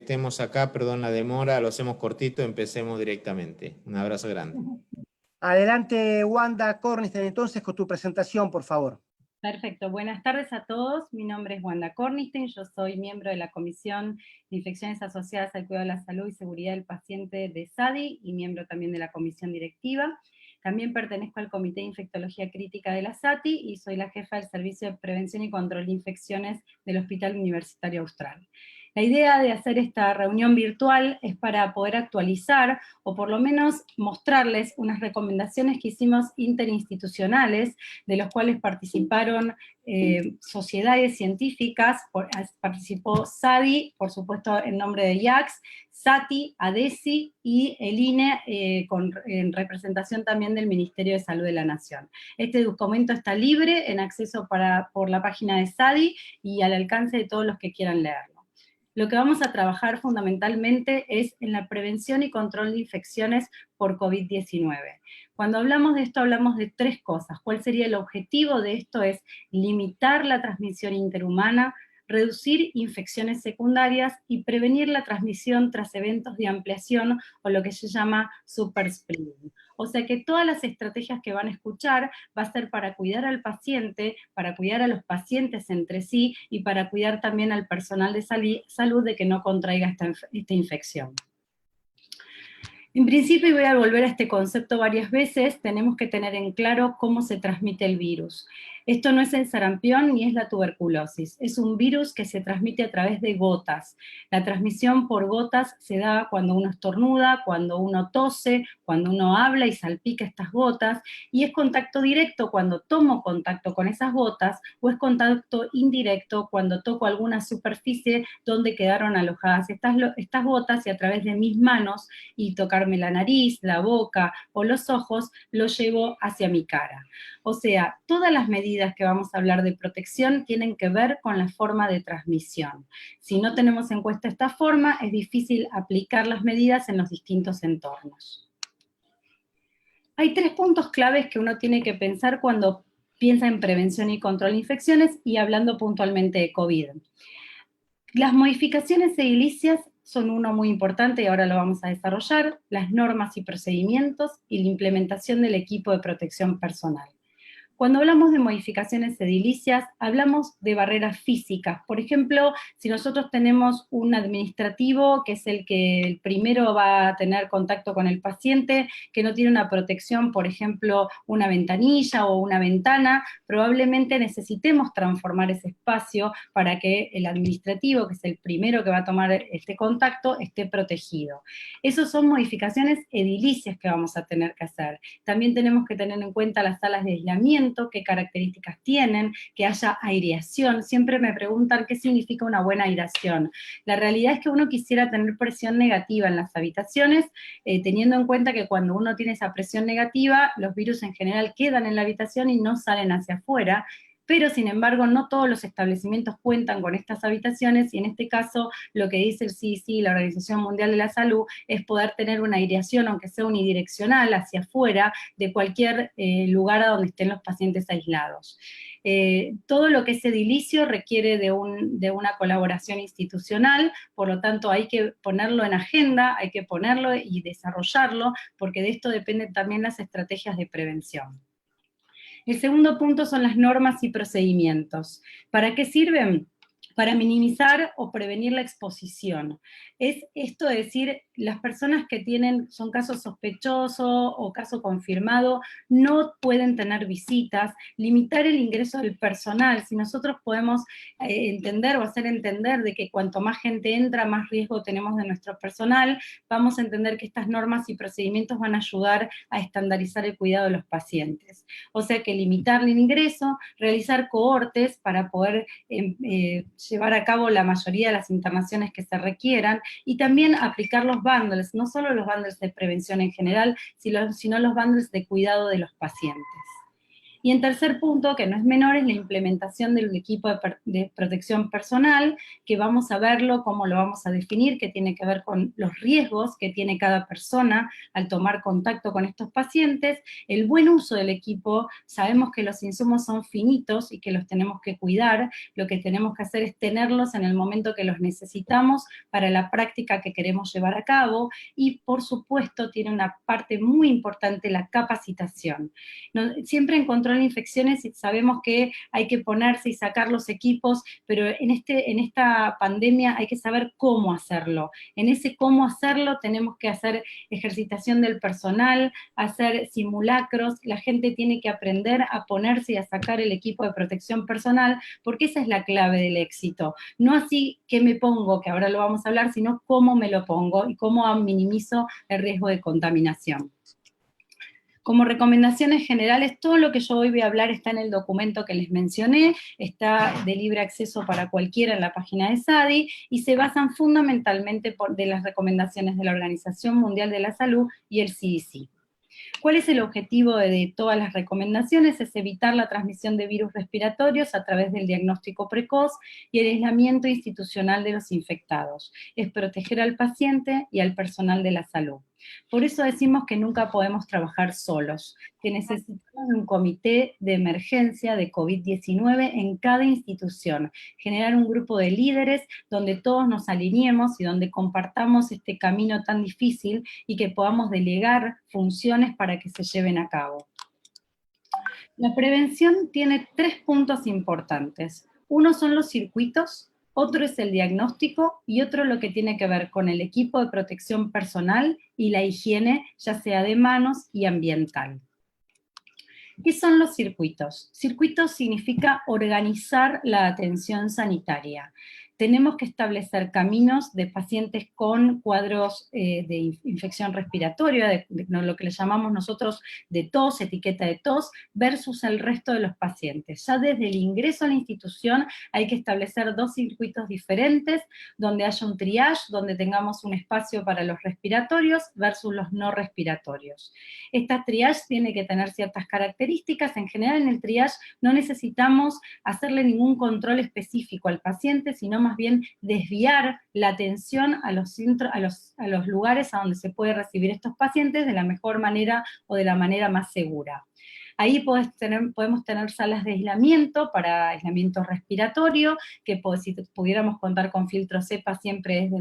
estemos acá, perdón la demora, lo hacemos cortito, empecemos directamente. Un abrazo grande. Adelante, Wanda Cornisten, entonces, con tu presentación, por favor. Perfecto, buenas tardes a todos. Mi nombre es Wanda Cornisten, yo soy miembro de la Comisión de Infecciones Asociadas al Cuidado de la Salud y Seguridad del Paciente de SADI y miembro también de la Comisión Directiva. También pertenezco al Comité de Infectología Crítica de la SATI y soy la jefa del Servicio de Prevención y Control de Infecciones del Hospital Universitario Austral. La idea de hacer esta reunión virtual es para poder actualizar o por lo menos mostrarles unas recomendaciones que hicimos interinstitucionales, de los cuales participaron sociedades científicas, participó SADI, por supuesto en nombre de IACS, SATI, ADESI y el INE en representación también del Ministerio de Salud de la Nación. Este documento está libre en acceso por la página de SADI y al alcance de todos los que quieran leerlo. Lo que vamos a trabajar fundamentalmente es en la prevención y control de infecciones por COVID-19. Cuando hablamos de esto, hablamos de tres cosas. ¿Cuál sería el objetivo de esto? Es limitar la transmisión interhumana, reducir infecciones secundarias y prevenir la transmisión tras eventos de ampliación o lo que se llama superspreading. O sea que todas las estrategias que van a escuchar va a ser para cuidar al paciente, para cuidar a los pacientes entre sí y para cuidar también al personal de salud de que no contraiga esta infección. En principio, y voy a volver a este concepto varias veces, tenemos que tener en claro cómo se transmite el virus. Esto no es el sarampión ni es la tuberculosis, es un virus que se transmite a través de gotas. La transmisión por gotas se da cuando uno estornuda, cuando uno tose, cuando uno habla y salpica estas gotas, y es contacto directo cuando tomo contacto con esas gotas, o es contacto indirecto cuando toco alguna superficie donde quedaron alojadas estas gotas y a través de mis manos y tocarme la nariz, la boca o los ojos, lo llevo hacia mi cara. O sea, todas las medidas que vamos a hablar de protección tienen que ver con la forma de transmisión. Si no tenemos en cuenta esta forma, es difícil aplicar las medidas en los distintos entornos. Hay tres puntos claves que uno tiene que pensar cuando piensa en prevención y control de infecciones y hablando puntualmente de COVID. Las modificaciones edilicias son uno muy importante y ahora lo vamos a desarrollar, las normas y procedimientos y la implementación del equipo de protección personal. Cuando hablamos de modificaciones edilicias, hablamos de barreras físicas. Por ejemplo, si nosotros tenemos un administrativo, que es el que el primero va a tener contacto con el paciente, que no tiene una protección, por ejemplo, una ventanilla o una ventana, probablemente necesitemos transformar ese espacio para que el administrativo, que es el primero que va a tomar este contacto, esté protegido. Esas son modificaciones edilicias que vamos a tener que hacer. También tenemos que tener en cuenta las salas de aislamiento, qué características tienen, que haya aireación. Siempre me preguntan qué significa una buena aireación. La realidad es que uno quisiera tener presión negativa en las habitaciones, teniendo en cuenta que cuando uno tiene esa presión negativa, los virus en general quedan en la habitación y no salen hacia afuera, pero sin embargo no todos los establecimientos cuentan con estas habitaciones y en este caso lo que dice el CDC, la Organización Mundial de la Salud, es poder tener una aireación, aunque sea unidireccional, hacia afuera de cualquier lugar a donde estén los pacientes aislados. Todo lo que es edilicio requiere de una colaboración institucional, por lo tanto hay que ponerlo en agenda, hay que ponerlo y desarrollarlo, porque de esto dependen también las estrategias de prevención. El segundo punto son las normas y procedimientos. ¿Para qué sirven? Para minimizar o prevenir la exposición. Es esto de decir, las personas que son casos sospechosos o caso confirmado, no pueden tener visitas, limitar el ingreso del personal. Si nosotros podemos entender o hacer entender de que cuanto más gente entra, más riesgo tenemos de nuestro personal, vamos a entender que estas normas y procedimientos van a ayudar a estandarizar el cuidado de los pacientes. O sea que limitar el ingreso, realizar cohortes para poder llevar a cabo la mayoría de las internaciones que se requieran, y también aplicar los bundles, no solo los bundles de prevención en general, sino los bundles de cuidado de los pacientes. Y en tercer punto, que no es menor, es la implementación del equipo de protección personal, que vamos a verlo, cómo lo vamos a definir, que tiene que ver con los riesgos que tiene cada persona al tomar contacto con estos pacientes, el buen uso del equipo. Sabemos que los insumos son finitos y que los tenemos que cuidar, lo que tenemos que hacer es tenerlos en el momento que los necesitamos para la práctica que queremos llevar a cabo, y por supuesto tiene una parte muy importante, la capacitación. Siempre en control de infecciones sabemos que hay que ponerse y sacar los equipos, pero en esta pandemia hay que saber cómo hacerlo. En ese cómo hacerlo tenemos que hacer ejercitación del personal, hacer simulacros, la gente tiene que aprender a ponerse y a sacar el equipo de protección personal, porque esa es la clave del éxito. No así qué me pongo, que ahora lo vamos a hablar, sino cómo me lo pongo y cómo minimizo el riesgo de contaminación. Como recomendaciones generales, todo lo que yo hoy voy a hablar está en el documento que les mencioné, está de libre acceso para cualquiera en la página de SADI, y se basan fundamentalmente de las recomendaciones de la Organización Mundial de la Salud y el CDC. ¿Cuál es el objetivo de todas las recomendaciones? Es evitar la transmisión de virus respiratorios a través del diagnóstico precoz y el aislamiento institucional de los infectados. Es proteger al paciente y al personal de la salud. Por eso decimos que nunca podemos trabajar solos, que necesitamos un comité de emergencia de COVID-19 en cada institución, generar un grupo de líderes donde todos nos alineemos y donde compartamos este camino tan difícil y que podamos delegar funciones para que se lleven a cabo. La prevención tiene 3 puntos importantes. Uno son los circuitos, otro es el diagnóstico y otro lo que tiene que ver con el equipo de protección personal y la higiene, ya sea de manos y ambiental. ¿Qué son los circuitos? Circuitos significa organizar la atención sanitaria. Tenemos que establecer caminos de pacientes con cuadros de infección respiratoria, de lo que le llamamos nosotros de tos, etiqueta de tos, versus el resto de los pacientes. Ya desde el ingreso a la institución hay que establecer 2 circuitos diferentes, donde haya un triage, donde tengamos un espacio para los respiratorios versus los no respiratorios. Esta triage tiene que tener ciertas características. En general en el triage no necesitamos hacerle ningún control específico al paciente, sino más bien desviar la atención a los lugares a donde se puede recibir estos pacientes de la mejor manera o de la manera más segura. Ahí podemos tener salas de aislamiento para aislamiento respiratorio, que si pudiéramos contar con filtro cepa siempre es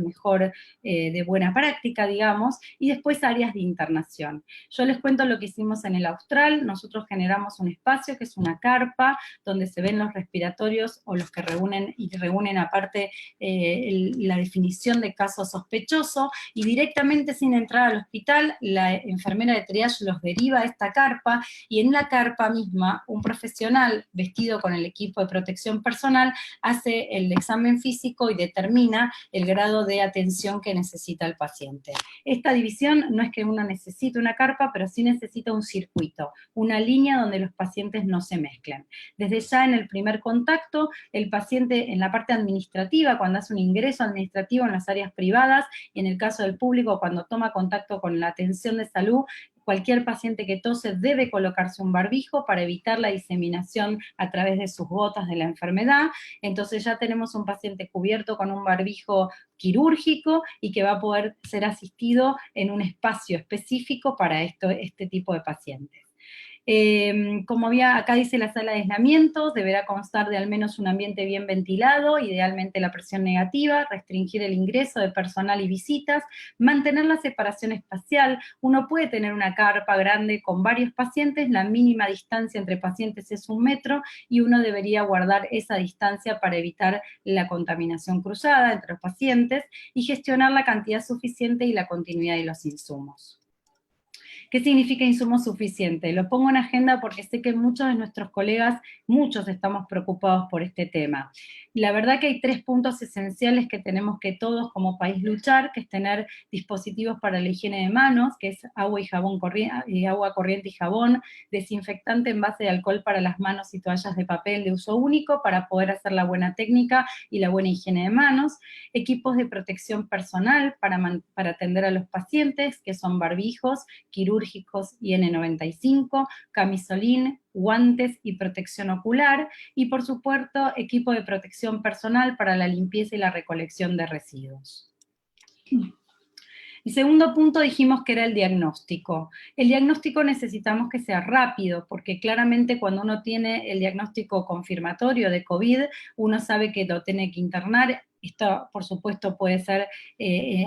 de buena práctica, digamos, y después áreas de internación. Yo les cuento lo que hicimos en el Austral. Nosotros generamos un espacio que es una carpa, donde se ven los respiratorios o los que reúnen aparte la definición de caso sospechoso, y directamente sin entrar al hospital, la enfermera de triage los deriva a esta carpa, y en la carpa misma, un profesional vestido con el equipo de protección personal hace el examen físico y determina el grado de atención que necesita el paciente. Esta división no es que uno necesite una carpa, pero sí necesita un circuito, una línea donde los pacientes no se mezclen. Desde ya en el primer contacto, el paciente en la parte administrativa, cuando hace un ingreso administrativo en las áreas privadas, y en el caso del público, cuando toma contacto con la atención de salud, cualquier paciente que tose debe colocarse un barbijo para evitar la diseminación a través de sus gotas de la enfermedad. Entonces ya tenemos un paciente cubierto con un barbijo quirúrgico y que va a poder ser asistido en un espacio específico para este tipo de pacientes. Como acá dice la sala de aislamiento, deberá constar de al menos un ambiente bien ventilado, idealmente la presión negativa, restringir el ingreso de personal y visitas, mantener la separación espacial. Uno puede tener una carpa grande con varios pacientes, la mínima distancia entre pacientes es 1 metro, y uno debería guardar esa distancia para evitar la contaminación cruzada entre los pacientes, y gestionar la cantidad suficiente y la continuidad de los insumos. ¿Qué significa insumo suficiente? Lo pongo en agenda porque sé que muchos de nuestros colegas, muchos estamos preocupados por este tema. Y la verdad que hay 3 puntos esenciales que tenemos que todos como país luchar, que es tener dispositivos para la higiene de manos, que es agua corriente y jabón, desinfectante en base de alcohol para las manos y toallas de papel de uso único para poder hacer la buena técnica y la buena higiene de manos, equipos de protección personal para atender a los pacientes, que son barbijos, quirúrgicos quirúrgicos y N95, camisolín, guantes y protección ocular, y por supuesto equipo de protección personal para la limpieza y la recolección de residuos. El segundo punto dijimos que era el diagnóstico. El diagnóstico necesitamos que sea rápido, porque claramente cuando uno tiene el diagnóstico confirmatorio de COVID, uno sabe que lo tiene que internar. Esto, por supuesto, puede ser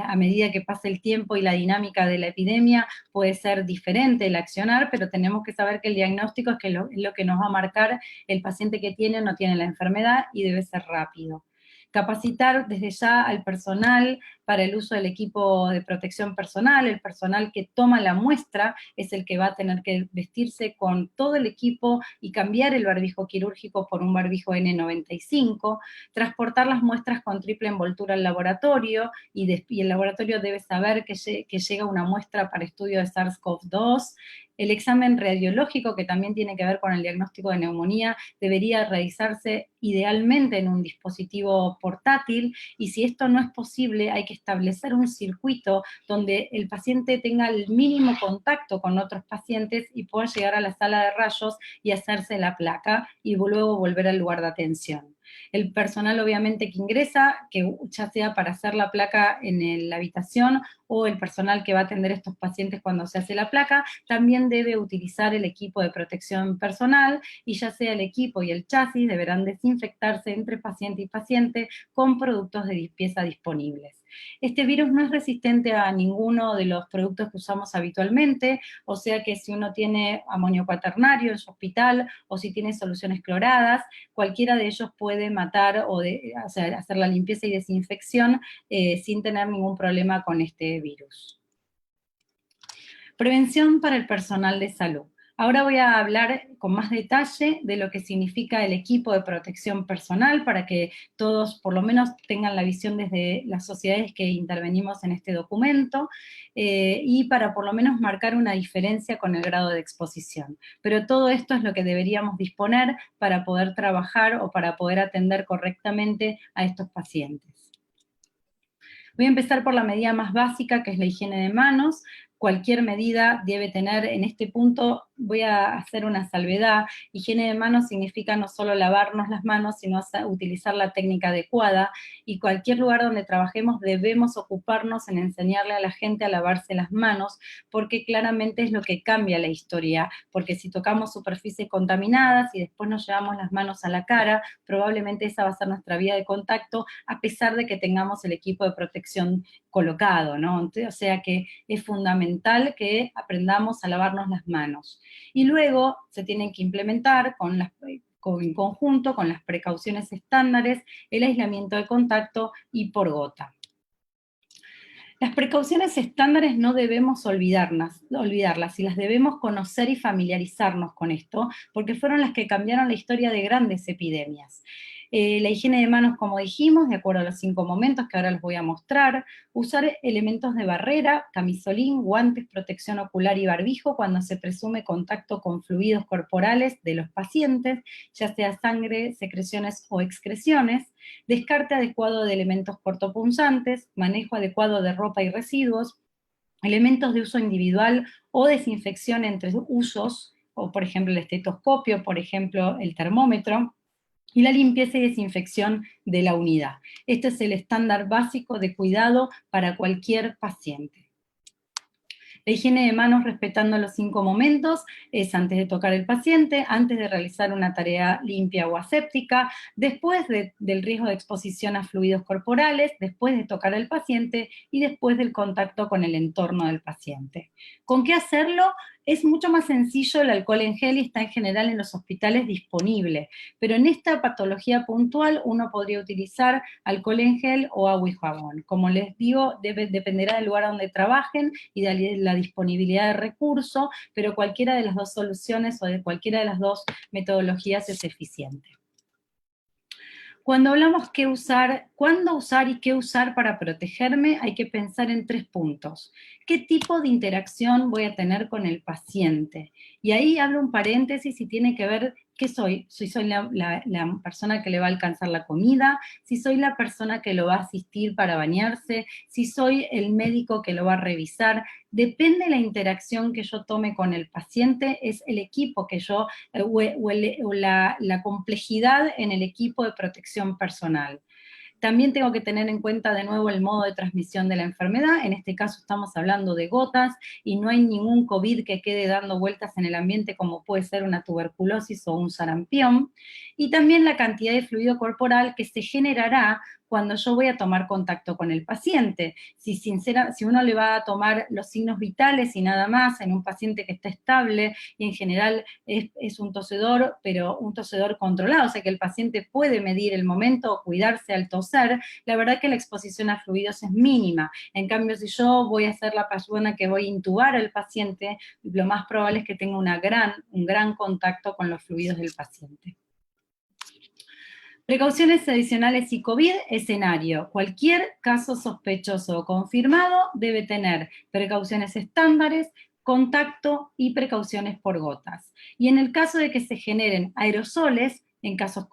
a medida que pase el tiempo y la dinámica de la epidemia, puede ser diferente el accionar, pero tenemos que saber que el diagnóstico es lo que nos va a marcar el paciente que tiene o no tiene la enfermedad y debe ser rápido. Capacitar desde ya al personal para el uso del equipo de protección personal. El personal que toma la muestra es el que va a tener que vestirse con todo el equipo y cambiar el barbijo quirúrgico por un barbijo N95, transportar las muestras con triple envoltura al laboratorio, y el laboratorio debe saber que llega una muestra para estudio de SARS-CoV-2. El examen radiológico, que también tiene que ver con el diagnóstico de neumonía, debería realizarse idealmente en un dispositivo portátil, y si esto no es posible, hay que establecer un circuito donde el paciente tenga el mínimo contacto con otros pacientes y pueda llegar a la sala de rayos y hacerse la placa, y luego volver al lugar de atención. El personal obviamente que ingresa, que ya sea para hacer la placa en la habitación, o el personal que va a atender a estos pacientes cuando se hace la placa, también debe utilizar el equipo de protección personal, y ya sea el equipo y el chasis deberán desinfectarse entre paciente y paciente con productos de limpieza disponibles. Este virus no es resistente a ninguno de los productos que usamos habitualmente, o sea que si uno tiene amonio cuaternario en su hospital, o si tiene soluciones cloradas, cualquiera de ellos puede matar o hacer la limpieza y desinfección sin tener ningún problema con este virus. Prevención para el personal de salud. Ahora voy a hablar con más detalle de lo que significa el equipo de protección personal, para que todos por lo menos tengan la visión desde las sociedades que intervenimos en este documento, y para por lo menos marcar una diferencia con el grado de exposición. Pero todo esto es lo que deberíamos disponer para poder trabajar o para poder atender correctamente a estos pacientes. Voy a empezar por la medida más básica, que es la higiene de manos. Cualquier medida debe tener, en este punto voy a hacer una salvedad. Higiene de manos significa no solo lavarnos las manos, sino utilizar la técnica adecuada, y cualquier lugar donde trabajemos debemos ocuparnos en enseñarle a la gente a lavarse las manos, porque claramente es lo que cambia la historia, porque si tocamos superficies contaminadas y después nos llevamos las manos a la cara, probablemente esa va a ser nuestra vía de contacto, a pesar de que tengamos el equipo de protección colocado, ¿no? Entonces, o sea que es fundamental que aprendamos a lavarnos las manos. Y luego se tienen que implementar en conjunto con las precauciones estándares, el aislamiento de contacto y por gota. Las precauciones estándares no debemos olvidarlas, y las debemos conocer y familiarizarnos con esto, porque fueron las que cambiaron la historia de grandes epidemias. La higiene de manos, como dijimos, de acuerdo a los 5 momentos que ahora les voy a mostrar. Usar elementos de barrera, camisolín, guantes, protección ocular y barbijo cuando se presume contacto con fluidos corporales de los pacientes, ya sea sangre, secreciones o excreciones. Descarte adecuado de elementos cortopunzantes, manejo adecuado de ropa y residuos, elementos de uso individual o desinfección entre usos, o por ejemplo el estetoscopio, por ejemplo el termómetro, y la limpieza y desinfección de la unidad. Este es el estándar básico de cuidado para cualquier paciente. La higiene de manos respetando los 5 momentos es antes de tocar el paciente, antes de realizar una tarea limpia o aséptica, después del riesgo de exposición a fluidos corporales, después de tocar al paciente y después del contacto con el entorno del paciente. ¿Con qué hacerlo? Es mucho más sencillo, el alcohol en gel, y está en general en los hospitales disponible, pero en esta patología puntual uno podría utilizar alcohol en gel o agua y jabón. Como les digo, dependerá del lugar donde trabajen y de la disponibilidad de recursos, pero cualquiera de las dos soluciones o de cualquiera de las dos metodologías es eficiente. Cuando hablamos qué usar ¿Cuándo usar y qué usar para protegerme? Hay que pensar en 3 puntos. ¿Qué tipo de interacción voy a tener con el paciente? Y ahí abro un paréntesis y tiene que ver qué soy. Si soy la persona que le va a alcanzar la comida, si soy la persona que lo va a asistir para bañarse, si soy el médico que lo va a revisar. Depende de la interacción que yo tome con el paciente, es el equipo que yo, o la complejidad en el equipo de protección personal. También tengo que tener en cuenta de nuevo el modo de transmisión de la enfermedad. En este caso estamos hablando de gotas y no hay ningún COVID que quede dando vueltas en el ambiente como puede ser una tuberculosis o un sarampión. Y también la cantidad de fluido corporal que se generará cuando yo voy a tomar contacto con el paciente. Si uno le va a tomar los signos vitales y nada más en un paciente que está estable y en general es un tosedor, pero un tosedor controlado, o sea que el paciente puede medir el momento o cuidarse al toser, la verdad que la exposición a fluidos es mínima. En cambio, si yo voy a ser la persona que voy a intubar al paciente, lo más probable es que tenga un gran contacto con los fluidos del paciente. Precauciones adicionales y COVID, escenario. Cualquier caso sospechoso o confirmado debe tener precauciones estándares, contacto y precauciones por gotas. Y en el caso de que se generen aerosoles, en casos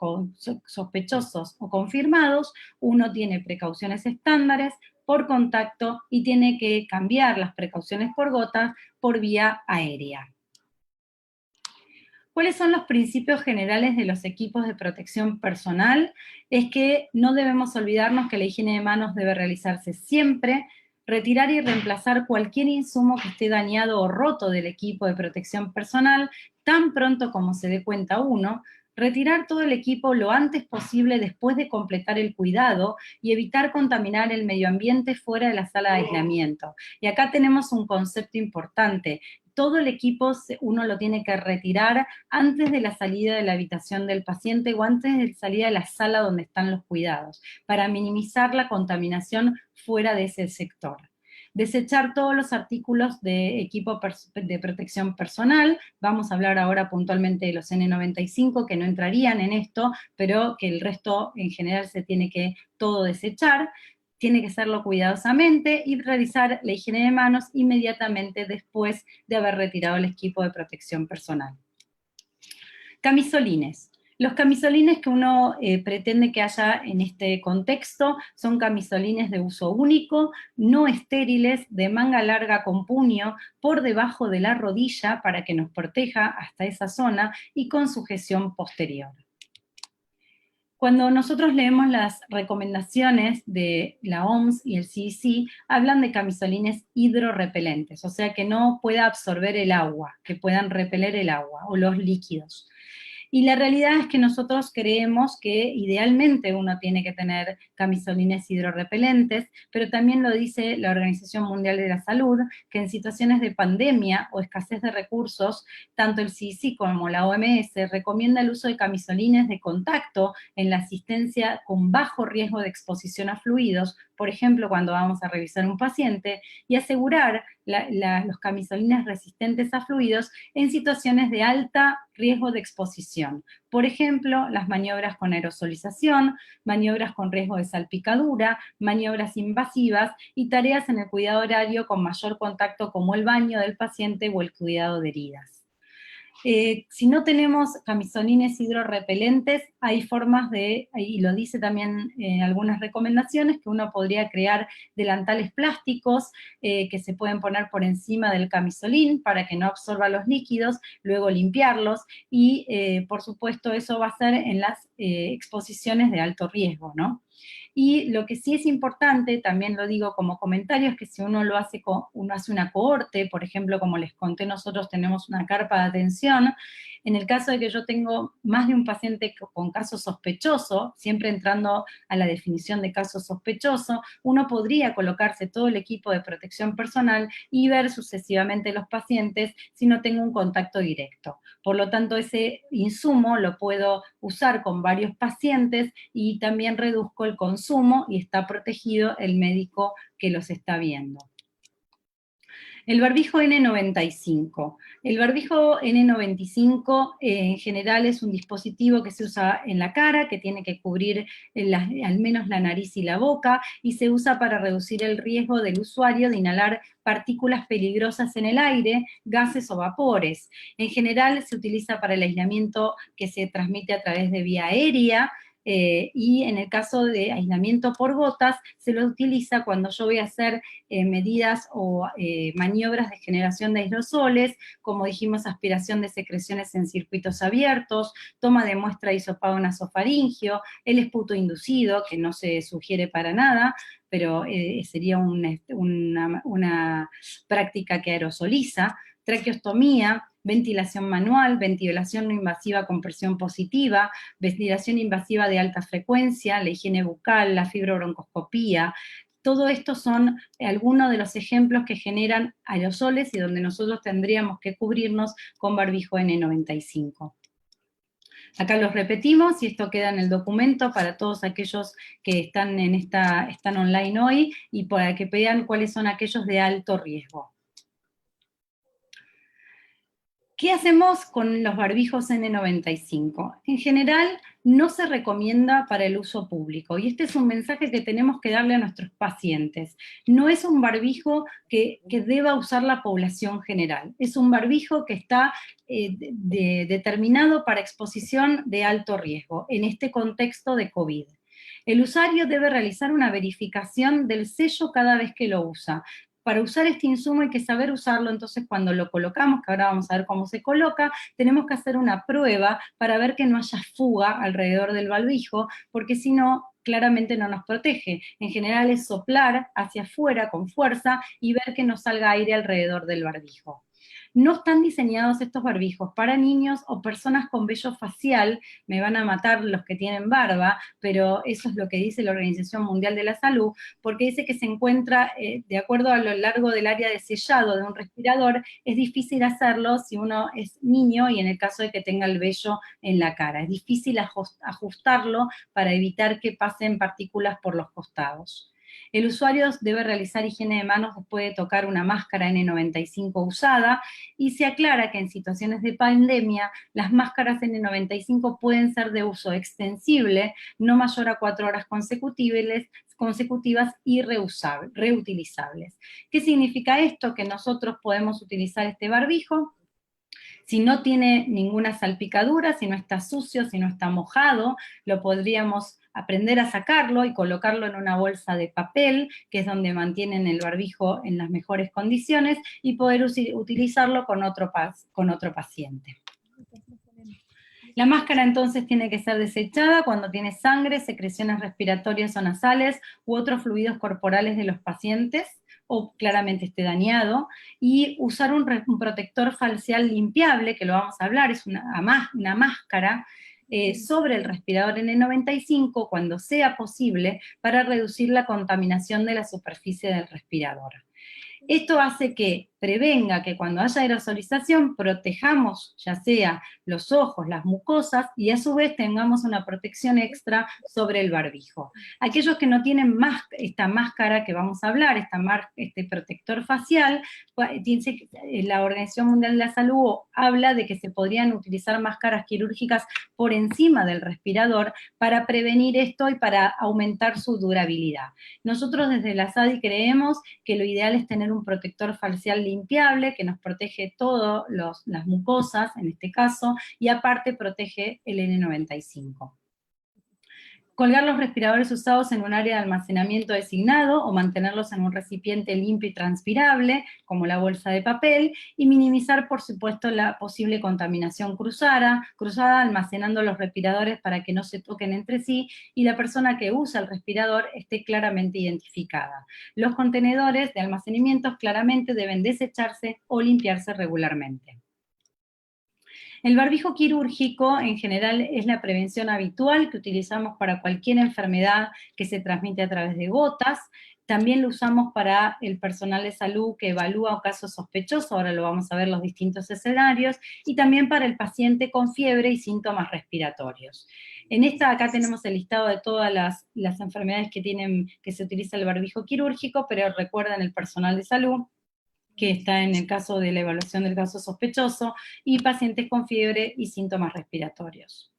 sospechosos o confirmados, uno tiene precauciones estándares por contacto y tiene que cambiar las precauciones por gotas por vía aérea. ¿Cuáles son los principios generales de los equipos de protección personal? Es que no debemos olvidarnos que la higiene de manos debe realizarse siempre, retirar y reemplazar cualquier insumo que esté dañado o roto del equipo de protección personal tan pronto como se dé cuenta uno, retirar todo el equipo lo antes posible después de completar el cuidado y evitar contaminar el medio ambiente fuera de la sala de aislamiento. Y acá tenemos un concepto importante. Todo el equipo uno lo tiene que retirar antes de la salida de la habitación del paciente o antes de la salida de la sala donde están los cuidados, para minimizar la contaminación fuera de ese sector. Desechar todos los artículos de equipo de protección personal. Vamos a hablar ahora puntualmente de los N95 que no entrarían en esto, pero que el resto en general se tiene que todo desechar. Tiene que hacerlo cuidadosamente y realizar la higiene de manos inmediatamente después de haber retirado el equipo de protección personal. Camisolines. Los camisolines que uno pretende que haya en este contexto son camisolines de uso único, no estériles, de manga larga con puño, por debajo de la rodilla para que nos proteja hasta esa zona y con sujeción posterior. Cuando nosotros leemos las recomendaciones de la OMS y el CDC, hablan de camisolines hidrorrepelentes, o sea que no pueda absorber el agua, que puedan repeler el agua o los líquidos. Y la realidad es que nosotros creemos que idealmente uno tiene que tener camisolines hidrorrepelentes, pero también lo dice la Organización Mundial de la Salud, que en situaciones de pandemia o escasez de recursos, tanto el CDC como la OMS recomienda el uso de camisolines de contacto en la asistencia con bajo riesgo de exposición a fluidos, por ejemplo, cuando vamos a revisar un paciente, y asegurar los camisolines resistentes a fluidos en situaciones de alta riesgo de exposición. Por ejemplo, las maniobras con aerosolización, maniobras con riesgo de salpicadura, maniobras invasivas y tareas en el cuidado horario con mayor contacto como el baño del paciente o el cuidado de heridas. Si no tenemos camisolines hidrorrepelentes, hay formas de, y lo dice también algunas recomendaciones, que uno podría crear delantales plásticos que se pueden poner por encima del camisolín para que no absorba los líquidos, luego limpiarlos y, por supuesto, eso va a ser en las exposiciones de alto riesgo, ¿no? Y lo que sí es importante, también lo digo como comentario, es que si uno uno hace una cohorte, por ejemplo, como les conté, nosotros tenemos una carpa de atención, en el caso de que yo tengo más de un paciente con caso sospechoso, siempre entrando a la definición de caso sospechoso, uno podría colocarse todo el equipo de protección personal y ver sucesivamente los pacientes si no tengo un contacto directo. Por lo tanto, ese insumo lo puedo usar con varios pacientes y también reduzco el consumo y está protegido el médico que los está viendo. El barbijo N95. El barbijo N95 en general es un dispositivo que se usa en la cara, que tiene que cubrir al menos la nariz y la boca, y se usa para reducir el riesgo del usuario de inhalar partículas peligrosas en el aire, gases o vapores. En general se utiliza para el aislamiento que se transmite a través de vía aérea, y en el caso de aislamiento por gotas, se lo utiliza cuando yo voy a hacer medidas o maniobras de generación de aerosoles, como dijimos, aspiración de secreciones en circuitos abiertos, toma de muestra de hisopado nasofaringio, el esputo inducido, que no se sugiere para nada, pero sería una práctica que aerosoliza, traqueostomía, ventilación manual, ventilación no invasiva con presión positiva, ventilación invasiva de alta frecuencia, la higiene bucal, la fibrobroncoscopía. Todo esto son algunos de los ejemplos que generan aerosoles y donde nosotros tendríamos que cubrirnos con barbijo N95. Acá los repetimos y esto queda en el documento para todos aquellos que están online hoy y para que vean cuáles son aquellos de alto riesgo. ¿Qué hacemos con los barbijos N95? En general, no se recomienda para el uso público, y este es un mensaje que tenemos que darle a nuestros pacientes. No es un barbijo que deba usar la población general, es un barbijo que está determinado para exposición de alto riesgo, en este contexto de COVID. El usuario debe realizar una verificación del sello cada vez que lo usa. Para usar este insumo hay que saber usarlo, entonces cuando lo colocamos, que ahora vamos a ver cómo se coloca, tenemos que hacer una prueba para ver que no haya fuga alrededor del barbijo, porque si no, claramente no nos protege. En general es soplar hacia afuera con fuerza y ver que no salga aire alrededor del barbijo. No están diseñados estos barbijos para niños o personas con vello facial, me van a matar los que tienen barba, pero eso es lo que dice la Organización Mundial de la Salud, porque dice que se encuentra, de acuerdo a lo largo del área de sellado de un respirador, es difícil hacerlo si uno es niño y en el caso de que tenga el vello en la cara. Es difícil ajustarlo para evitar que pasen partículas por los costados. El usuario debe realizar higiene de manos después de tocar una máscara N95 usada, y se aclara que en situaciones de pandemia las máscaras N95 pueden ser de uso extensible, no mayor a 4 horas consecutivas y reutilizables. ¿Qué significa esto? Que nosotros podemos utilizar este barbijo si no tiene ninguna salpicadura, si no está sucio, si no está mojado, lo podríamos aprender a sacarlo y colocarlo en una bolsa de papel, que es donde mantienen el barbijo en las mejores condiciones, y poder utilizarlo con otro paciente. La máscara entonces tiene que ser desechada cuando tiene sangre, secreciones respiratorias o nasales u otros fluidos corporales de los pacientes, o claramente esté dañado, y usar un protector facial limpiable, que lo vamos a hablar, es una máscara sobre el respirador N95 cuando sea posible, para reducir la contaminación de la superficie del respirador. Esto hace que prevenga que cuando haya aerosolización protejamos ya sea los ojos, las mucosas, y a su vez tengamos una protección extra sobre el barbijo. Aquellos que no tienen esta máscara que vamos a hablar, este protector facial, la Organización Mundial de la Salud habla de que se podrían utilizar máscaras quirúrgicas por encima del respirador para prevenir esto y para aumentar su durabilidad. Nosotros desde la SADI creemos que lo ideal es tener un protector facial limpiable que nos protege todas las mucosas, en este caso, y aparte protege el N95. Colgar los respiradores usados en un área de almacenamiento designado o mantenerlos en un recipiente limpio y transpirable, como la bolsa de papel, y minimizar, por supuesto, la posible contaminación cruzada, almacenando los respiradores para que no se toquen entre sí y la persona que usa el respirador esté claramente identificada. Los contenedores de almacenamiento claramente deben desecharse o limpiarse regularmente. El barbijo quirúrgico en general es la prevención habitual que utilizamos para cualquier enfermedad que se transmite a través de gotas. También lo usamos para el personal de salud que evalúa casos sospechosos, ahora lo vamos a ver los distintos escenarios, y también para el paciente con fiebre y síntomas respiratorios. Acá tenemos el listado de todas las enfermedades que se utiliza el barbijo quirúrgico, pero recuerden el personal de salud que está en el caso de la evaluación del caso sospechoso, y pacientes con fiebre y síntomas respiratorios.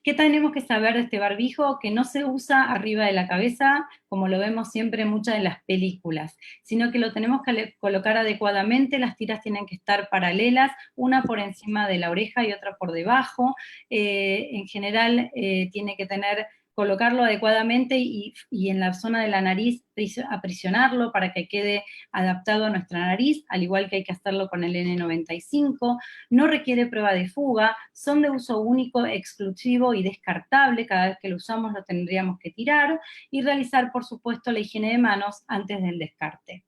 ¿Qué tenemos que saber de este barbijo? Que no se usa arriba de la cabeza, como lo vemos siempre en muchas de las películas, sino que lo tenemos que colocar adecuadamente, las tiras tienen que estar paralelas, una por encima de la oreja y otra por debajo. En general tiene que colocarlo adecuadamente y en la zona de la nariz aprisionarlo para que quede adaptado a nuestra nariz, al igual que hay que hacerlo con el N95, no requiere prueba de fuga, son de uso único, exclusivo y descartable, cada vez que lo usamos lo tendríamos que tirar, y realizar, por supuesto, la higiene de manos antes del descarte.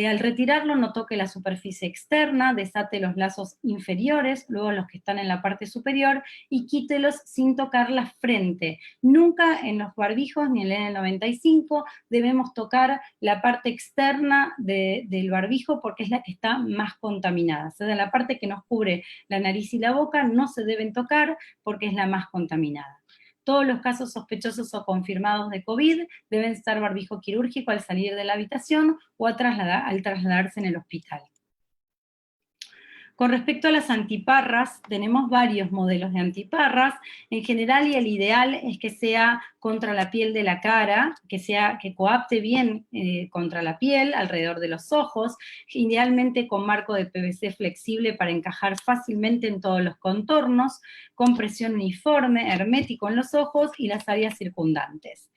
Al retirarlo no toque la superficie externa, desate los lazos inferiores, luego los que están en la parte superior, y quítelos sin tocar la frente. Nunca en los barbijos ni en el N95 debemos tocar la parte externa del barbijo porque es la que está más contaminada. O sea, la parte que nos cubre la nariz y la boca no se deben tocar porque es la más contaminada. Todos los casos sospechosos o confirmados de COVID deben estar barbijo quirúrgico al salir de la habitación o al trasladarse en el hospital. Con respecto a las antiparras, tenemos varios modelos de antiparras. En general, y el ideal es que sea contra la piel de la cara, que coapte bien contra la piel, alrededor de los ojos, idealmente con marco de PVC flexible para encajar fácilmente en todos los contornos, con presión uniforme, hermético en los ojos y las áreas circundantes.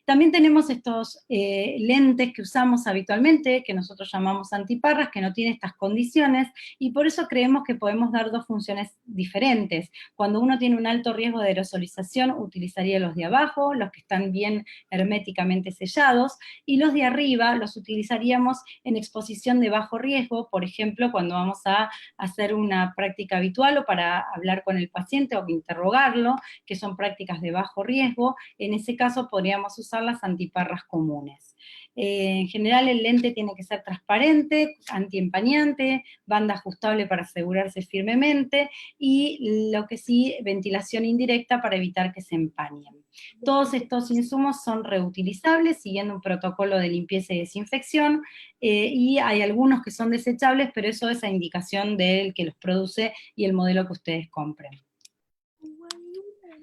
También tenemos estos lentes que usamos habitualmente, que nosotros llamamos antiparras, que no tienen estas condiciones, y por eso creemos que podemos dar dos funciones diferentes. Cuando uno tiene un alto riesgo de aerosolización, utilizaría los de abajo, los que están bien herméticamente sellados, y los de arriba los utilizaríamos en exposición de bajo riesgo, por ejemplo, cuando vamos a hacer una práctica habitual o para hablar con el paciente o interrogarlo, que son prácticas de bajo riesgo. En ese caso podríamos usar las antiparras comunes. En general el lente tiene que ser transparente, antiempañante, banda ajustable para asegurarse firmemente y lo que sí, ventilación indirecta para evitar que se empañen. Todos estos insumos son reutilizables siguiendo un protocolo de limpieza y desinfección y hay algunos que son desechables, pero eso es a indicación del que los produce y el modelo que ustedes compren.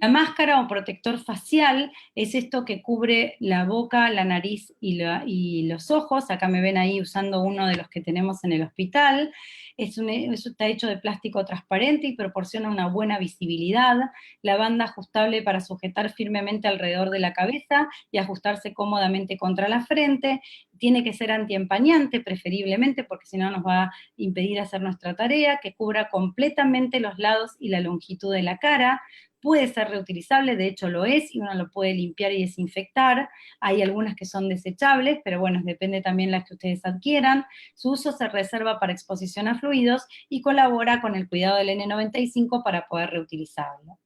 La máscara o protector facial es esto que cubre la boca, la nariz y los ojos. Acá me ven ahí usando uno de los que tenemos en el hospital. Eso está hecho de plástico transparente y proporciona una buena visibilidad. La banda ajustable para sujetar firmemente alrededor de la cabeza y ajustarse cómodamente contra la frente. Tiene que ser antiempañante, preferiblemente, porque si no nos va a impedir hacer nuestra tarea, que cubra completamente los lados y la longitud de la cara. Puede ser reutilizable, de hecho lo es, y uno lo puede limpiar y desinfectar. Hay algunas que son desechables, pero bueno, depende también las que ustedes adquieran. Su uso se reserva para exposición a fluidos y colabora con el cuidado del N95 para poder reutilizarlo.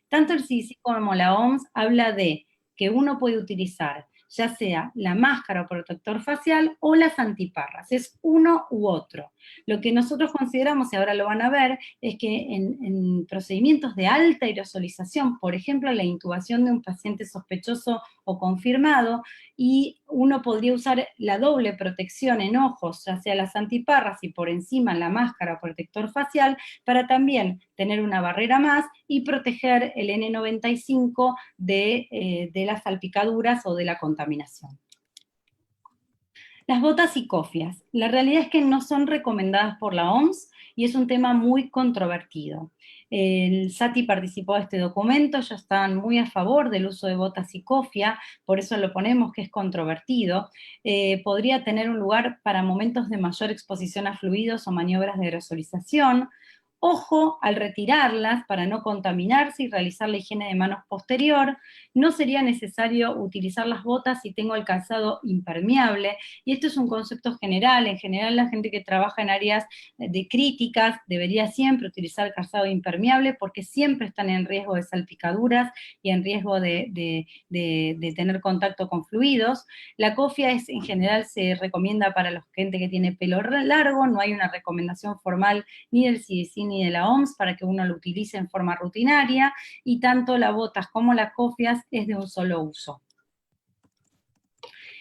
Tanto el CDC como la OMS habla de que uno puede utilizar ya sea la máscara o protector facial o las antiparras, es uno u otro. Lo que nosotros consideramos, y ahora lo van a ver, es que en procedimientos de alta aerosolización, por ejemplo, la intubación de un paciente sospechoso o confirmado, y uno podría usar la doble protección en ojos, ya sea las antiparras y por encima la máscara o protector facial, para también tener una barrera más y proteger el N95 de las salpicaduras o de la contaminación. Las botas y cofias. La realidad es que no son recomendadas por la OMS y es un tema muy controvertido. El SATI participó de este documento, ya están muy a favor del uso de botas y cofia, por eso lo ponemos que es controvertido. Podría tener un lugar para momentos de mayor exposición a fluidos o maniobras de aerosolización. Ojo al retirarlas para no contaminarse y realizar la higiene de manos posterior. No sería necesario utilizar las botas si tengo el calzado impermeable, y esto es un concepto general. En general la gente que trabaja en áreas de críticas debería siempre utilizar calzado impermeable porque siempre están en riesgo de salpicaduras y en riesgo de tener contacto con fluidos. La cofia en general se recomienda para la gente que tiene pelo largo, no hay una recomendación formal ni del CDC ni de la OMS para que uno lo utilice en forma rutinaria, y tanto las botas como las cofias es de un solo uso.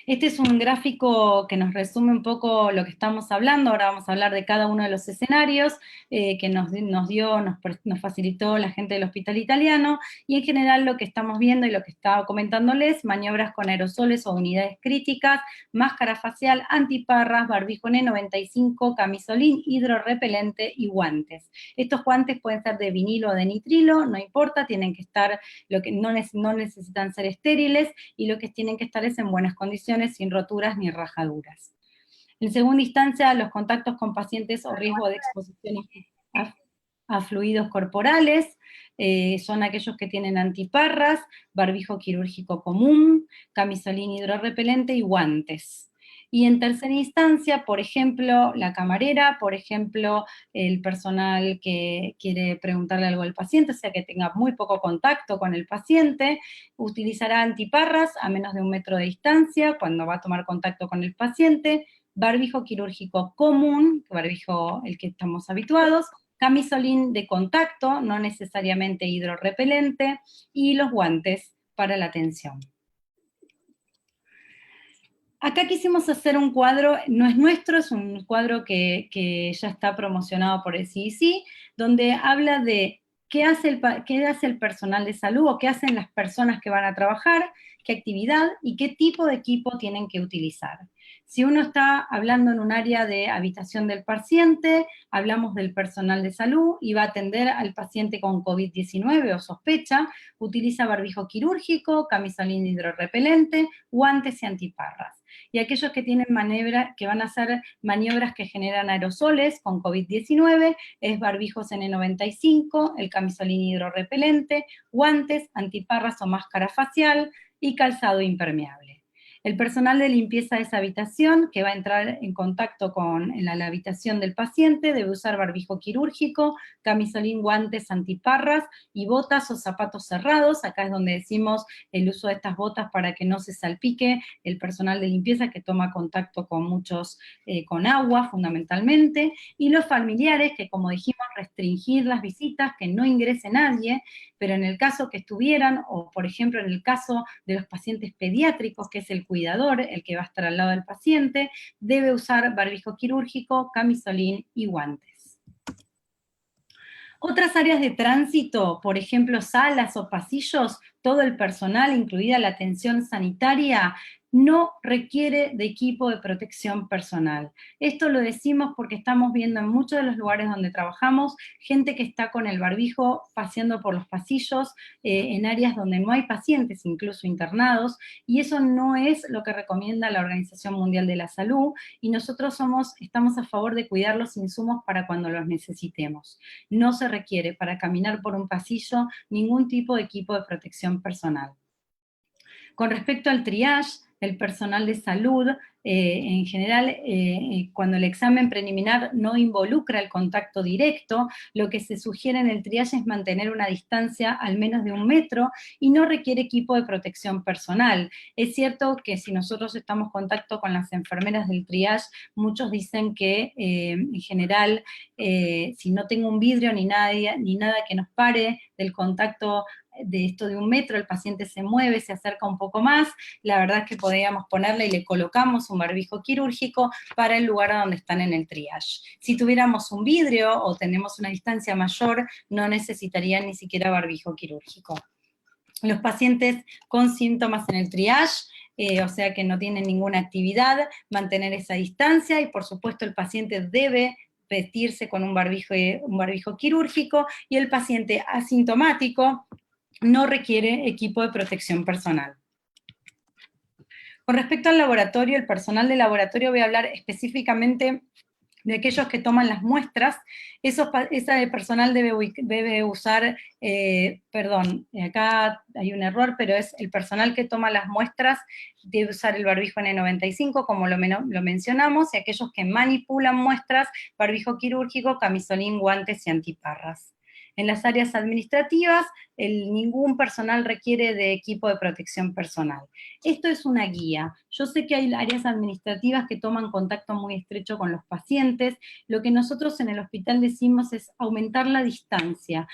Este es un gráfico que nos resume un poco lo que estamos hablando. Ahora vamos a hablar de cada uno de los escenarios que nos facilitó la gente del Hospital Italiano, y en general lo que estamos viendo y lo que estaba comentándoles: maniobras con aerosoles o unidades críticas, máscara facial, antiparras, barbijo N95, camisolín, hidrorrepelente y guantes. Estos guantes pueden ser de vinilo o de nitrilo, no importa, tienen que estar, no necesitan ser estériles, y lo que tienen que estar es en buenas condiciones, sin roturas ni rajaduras. En segunda instancia, los contactos con pacientes o riesgo de exposición a fluidos corporales son aquellos que tienen antiparras, barbijo quirúrgico común, camisolín hidrorrepelente y guantes. Y en tercera instancia, por ejemplo, la camarera, por ejemplo, el personal que quiere preguntarle algo al paciente, o sea, que tenga muy poco contacto con el paciente, utilizará antiparras a menos de 1 metro de distancia cuando va a tomar contacto con el paciente, barbijo quirúrgico común, barbijo el que estamos habituados, camisolín de contacto, no necesariamente hidrorrepelente, y los guantes para la atención. Acá quisimos hacer un cuadro, no es nuestro, es un cuadro que ya está promocionado por el CDC, donde habla de qué hace el personal de salud, o qué hacen las personas que van a trabajar, qué actividad y qué tipo de equipo tienen que utilizar. Si uno está hablando en un área de habitación del paciente, hablamos del personal de salud y va a atender al paciente con COVID-19 o sospecha, utiliza barbijo quirúrgico, camisolín hidrorrepelente, guantes y antiparras. Y aquellos que tienen que van a hacer maniobras que generan aerosoles con COVID-19, es barbijos N95, el camisolín hidrorrepelente, guantes, antiparras o máscara facial y calzado impermeable. El personal de limpieza de esa habitación, que va a entrar en contacto en la habitación del paciente, debe usar barbijo quirúrgico, camisolín, guantes, antiparras y botas o zapatos cerrados. Acá es donde decimos el uso de estas botas para que no se salpique el personal de limpieza, que toma contacto con con agua fundamentalmente. Y los familiares, que como dijimos, restringir las visitas, que no ingrese nadie, pero en el caso que estuvieran, o por ejemplo en el caso de los pacientes pediátricos, que es el cuidador, el que va a estar al lado del paciente, debe usar barbijo quirúrgico, camisolín y guantes. Otras áreas de tránsito, por ejemplo salas o pasillos, todo el personal, incluida la atención sanitaria, no requiere de equipo de protección personal. Esto lo decimos porque estamos viendo en muchos de los lugares donde trabajamos gente que está con el barbijo paseando por los pasillos, en áreas donde no hay pacientes, incluso internados, y eso no es lo que recomienda la Organización Mundial de la Salud, y nosotros estamos a favor de cuidar los insumos para cuando los necesitemos. No se requiere para caminar por un pasillo ningún tipo de equipo de protección personal. Con respecto al triage, el personal de salud, en general, cuando el examen preliminar no involucra el contacto directo, lo que se sugiere en el triage es mantener una distancia al menos de 1 metro y no requiere equipo de protección personal. Es cierto que si nosotros estamos en contacto con las enfermeras del triage, muchos dicen que en general, si no tengo un vidrio ni nada que nos pare del contacto de esto de 1 metro, el paciente se mueve, se acerca un poco más, la verdad es que podríamos ponerle y le colocamos un barbijo quirúrgico para el lugar a donde están en el triage. Si tuviéramos un vidrio o tenemos una distancia mayor, no necesitarían ni siquiera barbijo quirúrgico. Los pacientes con síntomas en el triage, o sea que no tienen ninguna actividad, mantener esa distancia, y por supuesto el paciente debe vestirse con un barbijo quirúrgico, y el paciente asintomático no requiere equipo de protección personal. Con respecto al laboratorio, el personal de laboratorio, voy a hablar específicamente de aquellos que toman las muestras. Ese personal debe usar, acá hay un error, pero es el personal que toma las muestras debe usar el barbijo N95, como lo mencionamos, y aquellos que manipulan muestras, barbijo quirúrgico, camisolín, guantes y antiparras. En las áreas administrativas, ningún personal requiere de equipo de protección personal. Esto es una guía. Yo sé que hay áreas administrativas que toman contacto muy estrecho con los pacientes. Lo que nosotros en el hospital decimos es aumentar la distancia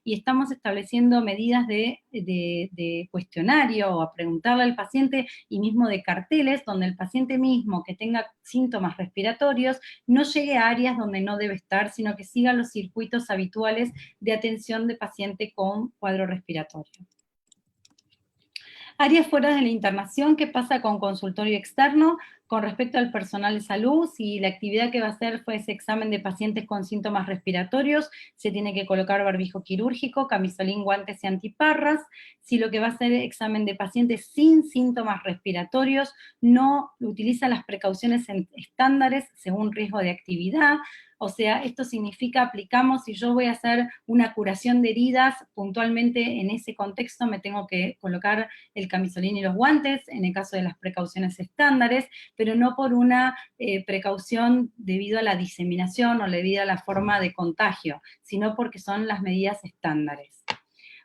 y estamos estableciendo medidas de cuestionario o a preguntarle al paciente y mismo de carteles donde el paciente mismo que tenga síntomas respiratorios no llegue a áreas donde no debe estar, sino que siga los circuitos habituales de atención de paciente con cuadro respiratorio. Áreas fuera de la internación, ¿qué pasa con consultorio externo? Con respecto al personal de salud, si la actividad que va a hacer fue ese examen de pacientes con síntomas respiratorios, se tiene que colocar barbijo quirúrgico, camisolín, guantes y antiparras. Si lo que va a hacer examen de pacientes sin síntomas respiratorios, no utiliza las precauciones estándares según riesgo de actividad. O sea, esto significa aplicamos, si yo voy a hacer una curación de heridas, puntualmente en ese contexto me tengo que colocar el camisolín y los guantes, en el caso de las precauciones estándares, pero no por una precaución debido a la diseminación o debido a la forma de contagio, sino porque son las medidas estándares.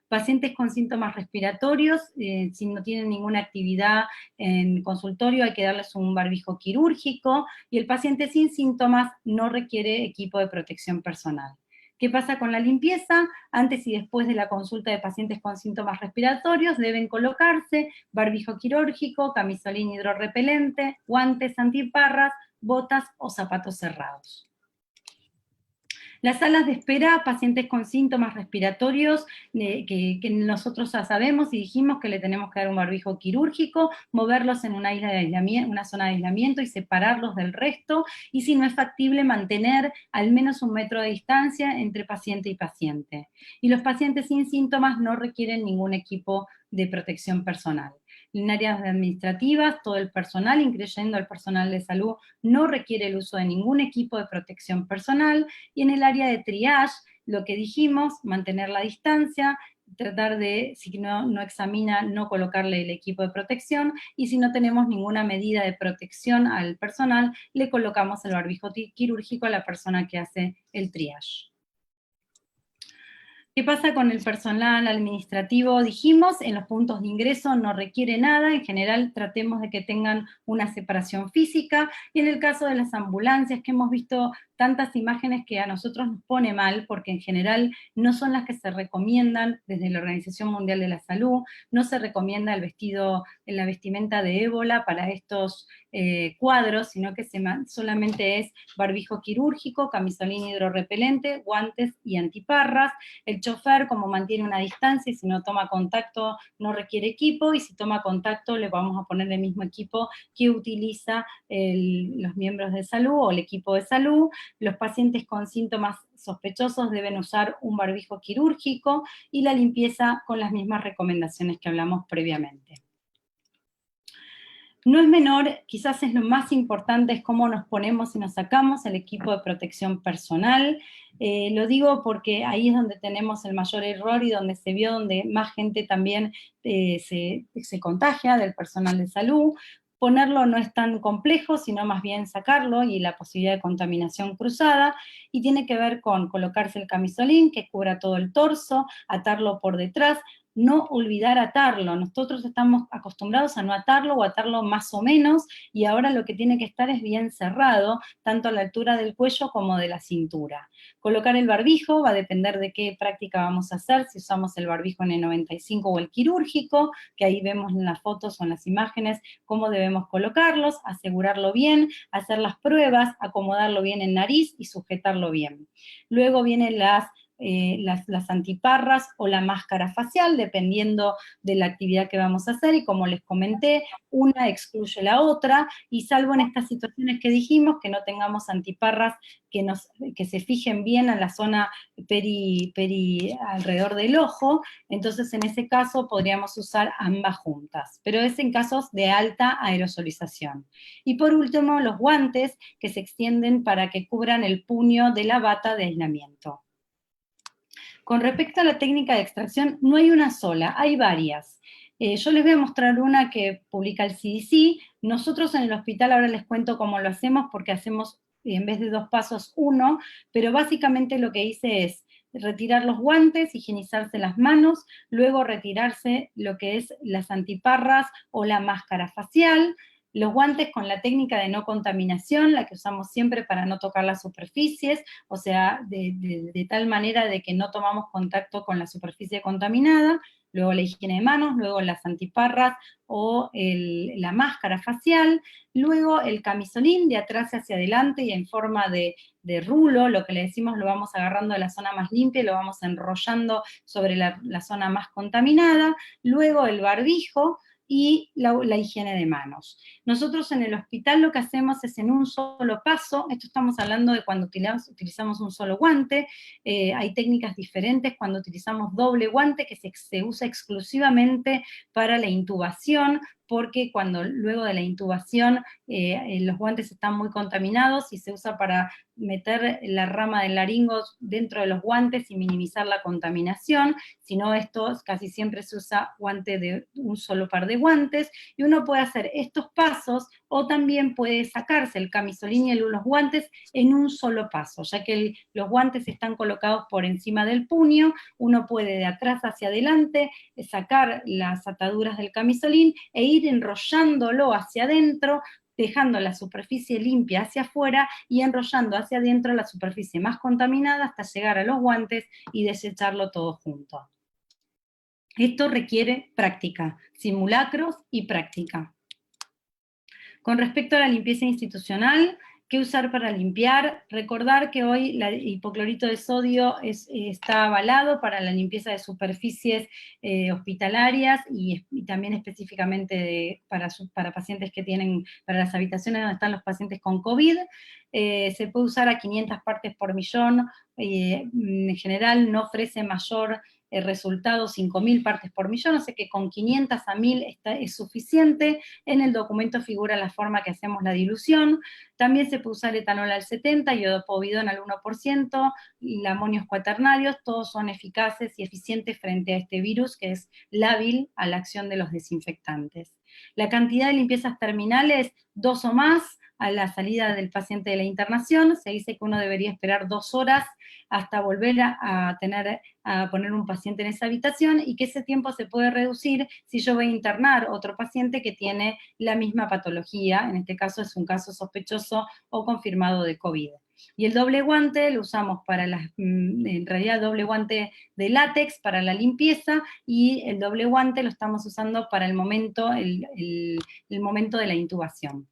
Pacientes con síntomas respiratorios, si no tienen ninguna actividad en consultorio, hay que darles un barbijo quirúrgico, y el paciente sin síntomas no requiere equipo de protección personal. ¿Qué pasa con la limpieza? Antes y después de la consulta de pacientes con síntomas respiratorios deben colocarse barbijo quirúrgico, camisolín hidrorrepelente, guantes antiparras, botas o zapatos cerrados. Las salas de espera, pacientes con síntomas respiratorios, que nosotros ya sabemos y dijimos que le tenemos que dar un barbijo quirúrgico, moverlos en una zona de aislamiento y separarlos del resto, y si no es factible, mantener al menos 1 metro de distancia entre paciente y paciente. Y los pacientes sin síntomas no requieren ningún equipo de protección personal. En áreas administrativas, todo el personal, incluyendo el personal de salud, no requiere el uso de ningún equipo de protección personal, y en el área de triage, lo que dijimos, mantener la distancia, tratar de, si no examina, no colocarle el equipo de protección, y si no tenemos ninguna medida de protección al personal, le colocamos el barbijo quirúrgico a la persona que hace el triage. ¿Qué pasa con el personal administrativo? Dijimos, en los puntos de ingreso no requiere nada, en general tratemos de que tengan una separación física, y en el caso de las ambulancias, que hemos visto tantas imágenes que a nosotros nos pone mal, porque en general no son las que se recomiendan desde la Organización Mundial de la Salud, no se recomienda la vestimenta de ébola para estos cuadros, sino que solamente es barbijo quirúrgico, camisolín hidrorrepelente, guantes y antiparras. El chofer, como mantiene una distancia y si no toma contacto no requiere equipo, y si toma contacto le vamos a poner el mismo equipo que utiliza los miembros de salud o el equipo de salud. Los pacientes con síntomas sospechosos deben usar un barbijo quirúrgico, y la limpieza con las mismas recomendaciones que hablamos previamente. No es menor, quizás es lo más importante, es cómo nos ponemos y nos sacamos el equipo de protección personal. Lo digo porque ahí es donde tenemos el mayor error y donde se vio, donde más gente también se contagia del personal de salud. Ponerlo no es tan complejo, sino más bien sacarlo y la posibilidad de contaminación cruzada, y tiene que ver con colocarse el camisolín que cubra todo el torso, atarlo por detrás, no olvidar atarlo. Nosotros estamos acostumbrados a no atarlo o atarlo más o menos, y ahora lo que tiene que estar es bien cerrado, tanto a la altura del cuello como de la cintura. Colocar el barbijo va a depender de qué práctica vamos a hacer, si usamos el barbijo N95 o el quirúrgico, que ahí vemos en las fotos o en las imágenes cómo debemos colocarlos, asegurarlo bien, hacer las pruebas, acomodarlo bien en nariz y sujetarlo bien. Luego vienen las antiparras o la máscara facial, dependiendo de la actividad que vamos a hacer, y como les comenté, una excluye la otra, y salvo en estas situaciones que dijimos, que no tengamos antiparras que se fijen bien a la zona alrededor del ojo, entonces en ese caso podríamos usar ambas juntas, pero es en casos de alta aerosolización. Y por último, los guantes, que se extienden para que cubran el puño de la bata de aislamiento. Con respecto a la técnica de extracción, no hay una sola, hay varias. Yo les voy a mostrar una que publica el CDC. Nosotros en el hospital ahora les cuento cómo lo hacemos, porque hacemos en vez de 2 pasos 1, pero básicamente lo que hice es retirar los guantes, higienizarse las manos, luego retirarse lo que es las antiparras o la máscara facial, los guantes con la técnica de no contaminación, la que usamos siempre para no tocar las superficies, o sea, de tal manera de que no tomamos contacto con la superficie contaminada, luego la higiene de manos, luego las antiparras o la máscara facial, luego el camisolín de atrás hacia adelante y en forma de rulo, lo que le decimos, lo vamos agarrando de la zona más limpia y lo vamos enrollando sobre la zona más contaminada, luego el barbijo, y la higiene de manos. Nosotros en el hospital lo que hacemos es en un solo paso, esto estamos hablando de cuando utilizamos un solo guante, hay técnicas diferentes cuando utilizamos doble guante que se usa exclusivamente para la intubación, porque luego de la intubación los guantes están muy contaminados y se usa para meter la rama del laringo dentro de los guantes y minimizar la contaminación, sino esto casi siempre se usa guante de un solo par de guantes, y uno puede hacer estos pasos o también puede sacarse el camisolín y los guantes en un solo paso, ya que los guantes están colocados por encima del puño, uno puede de atrás hacia adelante sacar las ataduras del camisolín e ir enrollándolo hacia adentro, dejando la superficie limpia hacia afuera y enrollando hacia adentro la superficie más contaminada hasta llegar a los guantes y desecharlo todo junto. Esto requiere práctica, simulacros y práctica. Con respecto a la limpieza institucional, ¿qué usar para limpiar? Recordar que hoy el hipoclorito de sodio está avalado para la limpieza de superficies hospitalarias y también específicamente para pacientes que tienen, para las habitaciones donde están los pacientes con COVID. Se puede usar a 500 partes por millón, en general no ofrece mayor resultado 5.000 partes por millón, o sea que con 500 a 1.000 es suficiente. En el documento figura la forma que hacemos la dilución. También se puede usar etanol al 70%, iodopovidona al 1%, y amonios cuaternarios, todos son eficaces y eficientes frente a este virus que es lábil a la acción de los desinfectantes. La cantidad de limpiezas terminales, 2 o más, a la salida del paciente de la internación. Se dice que uno debería esperar 2 horas hasta volver a poner un paciente en esa habitación, y que ese tiempo se puede reducir si yo voy a internar otro paciente que tiene la misma patología, en este caso es un caso sospechoso o confirmado de COVID. Y el doble guante lo usamos para en realidad doble guante de látex para la limpieza, y el doble guante lo estamos usando para el momento de la intubación.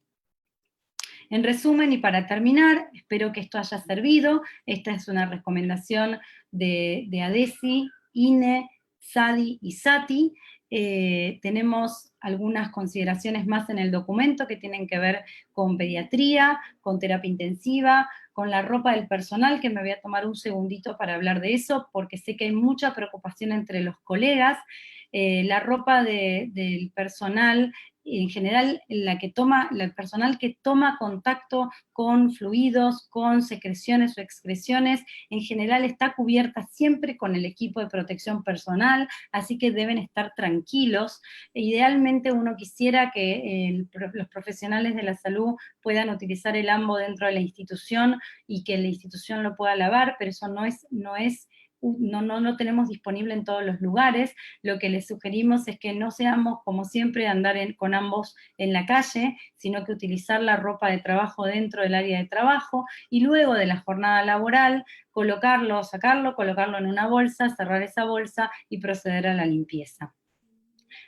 En resumen, y para terminar, espero que esto haya servido. Esta es una recomendación de ADESI, INE, SADI y SATI. Tenemos algunas consideraciones más en el documento que tienen que ver con pediatría, con terapia intensiva, con la ropa del personal, que me voy a tomar un segundito para hablar de eso, porque sé que hay mucha preocupación entre los colegas. La ropa del personal, en general, el personal que toma contacto con fluidos, con secreciones o excreciones, en general está cubierta siempre con el equipo de protección personal, así que deben estar tranquilos. Idealmente uno quisiera que los profesionales de la salud puedan utilizar el ambo dentro de la institución y que la institución lo pueda lavar, pero eso no lo tenemos disponible en todos los lugares. Lo que les sugerimos es que no seamos, como siempre, andar con ambos en la calle, sino que utilizar la ropa de trabajo dentro del área de trabajo, y luego de la jornada laboral, sacarlo, colocarlo en una bolsa, cerrar esa bolsa y proceder a la limpieza.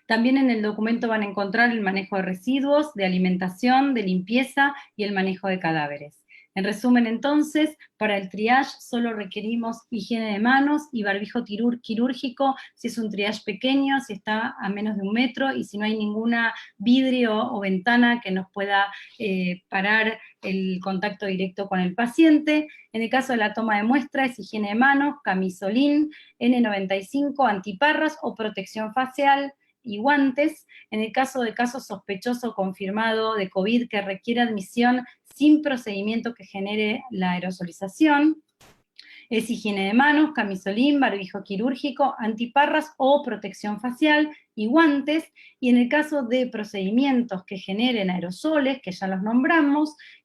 También en el documento van a encontrar el manejo de residuos, de alimentación, de limpieza y el manejo de cadáveres. En resumen, entonces, para el triage solo requerimos higiene de manos y barbijo quirúrgico si es un triage pequeño, si está a menos de 1 metro, y si no hay ninguna vidrio o ventana que nos pueda parar el contacto directo con el paciente. En el caso de la toma de muestra es higiene de manos, camisolín, N95, antiparras o protección facial y guantes. En el caso de caso sospechoso confirmado de COVID que requiere admisión sin procedimiento que genere la aerosolización, es higiene de manos, camisolín, barbijo quirúrgico, antiparras o protección facial y guantes. Y en el caso de procedimientos que generen aerosoles, que ya los nombramos,